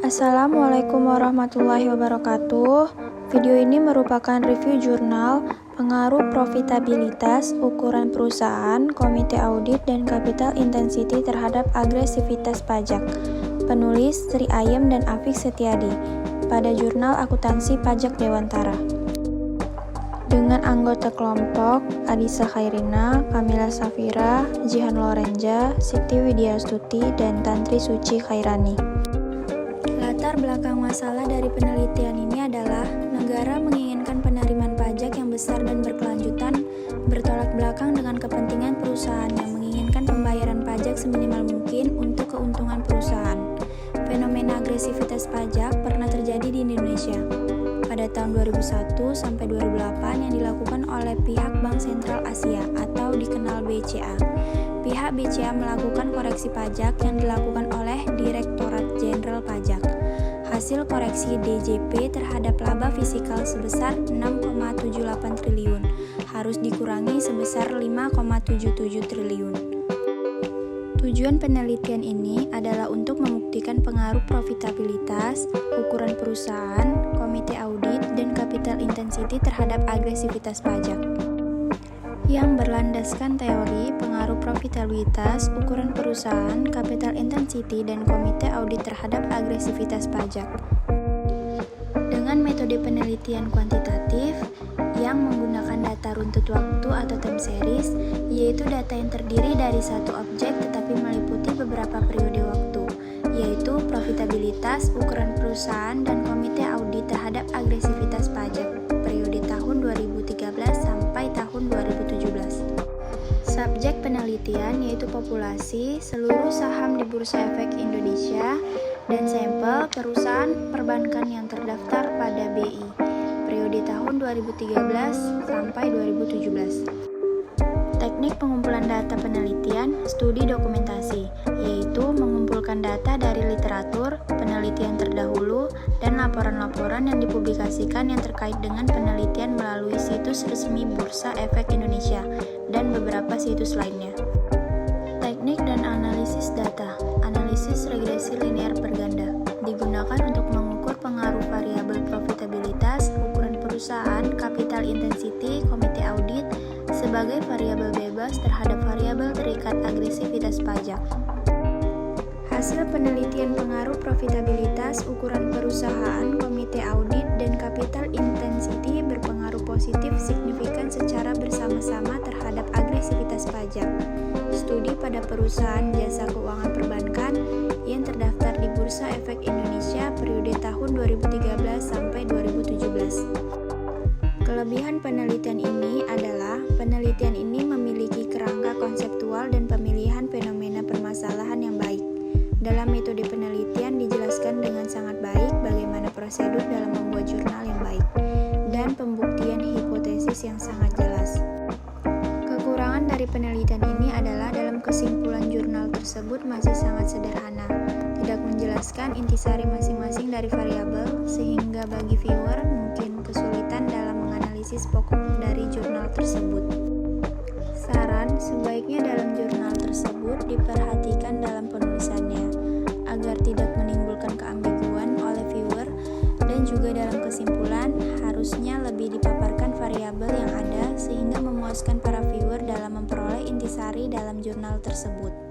Assalamualaikum warahmatullahi wabarakatuh. Video ini merupakan review jurnal Pengaruh Profitabilitas Ukuran Perusahaan, Komite Audit, dan Capital Intensity terhadap Agresivitas Pajak. Penulis Sri Ayem dan Afik Setiadi pada Jurnal Akuntansi Pajak Dewantara. Dengan anggota kelompok Adisa Khairina, Kamila Safira, Jihan Lorenza, Siti Widyastuti, dan Tantri Suci Khairani. Latar belakang masalah dari penelitian ini adalah negara menginginkan penerimaan pajak yang besar dan berkelanjutan, bertolak belakang dengan kepentingan perusahaan yang menginginkan pembayaran pajak seminimal mungkin untuk keuntungan perusahaan. Fenomena agresivitas pajak pernah terjadi di Indonesia pada tahun 2001 sampai 2008 yang dilakukan oleh pihak Bank Sentral Asia atau dikenal BCA. Pihak BCA melakukan koreksi pajak yang dilakukan oleh Direktorat Jenderal Pajak. Hasil koreksi DJP terhadap laba fiskal sebesar 6,78 triliun harus dikurangi sebesar 5,77 triliun. Tujuan penelitian ini adalah untuk membuktikan pengaruh profitabilitas, ukuran perusahaan, komite audit, dan capital intensity terhadap agresivitas pajak. Yang berlandaskan teori pengaruh profitabilitas, ukuran perusahaan, capital intensity, dan komite audit terhadap agresivitas pajak. Dengan metode penelitian kuantitatif yang menggunakan data runtut waktu atau time series, yaitu data yang terdiri dari satu objek tetapi meliputi beberapa periode waktu, yaitu profitabilitas, ukuran perusahaan, dan komite audit terhadap agresivitas pajak periode tahun 2013 sampai tahun 2017. Subjek penelitian yaitu populasi, seluruh saham di Bursa Efek Indonesia, dan sampel perusahaan perbankan yang terdaftar pada BI periode tahun 2013 sampai 2017. Teknik pengumpulan data penelitian, studi dokumentasi, yaitu mengumpulkan data dari literatur, penelitian terdahulu, dan laporan-laporan yang dipublikasikan yang terkait dengan penelitian melalui situs resmi Bursa Efek Indonesia dan beberapa situs lainnya. Teknik dan analisis data, analisis regresi linear berganda, digunakan untuk mengukur pengaruh variabel profitabilitas, ukuran perusahaan, capital intensity, komite audit, sebagai variabel bebas terhadap variabel terikat agresivitas pajak. Hasil penelitian pengaruh profitabilitas, ukuran perusahaan, komite audit, dan capital intensity berpengaruh positif signifikan secara bersama-sama terhadap agresivitas pajak. Studi pada perusahaan jasa keuangan perbankan yang terdaftar di Bursa Efek Indonesia periode tahun 2013 sampai 2017. Kelebihan penelitian ini adalah penelitian ini memiliki kerangka konseptual dan pemilihan fenomena permasalahan yang baik. Dalam metode penelitian dijelaskan dengan sangat baik bagaimana prosedur dalam membuat jurnal yang baik dan pembuktian hipotesis yang sangat jelas. Kekurangan dari penelitian ini adalah dalam kesimpulan jurnal tersebut masih sangat sederhana, tidak menjelaskan intisari masing-masing dari variabel sehingga bagi viewer mungkin kesulitan dalam menganalisis pokok dari jurnal tersebut. Saran, sebaiknya dalam jurnal tersebut diperhatikan dalam penulisannya agar tidak menimbulkan keambiguan oleh viewer, dan juga dalam kesimpulan harusnya lebih dipaparkan variabel yang ada sehingga memuaskan para viewer dalam memperoleh intisari dalam jurnal tersebut.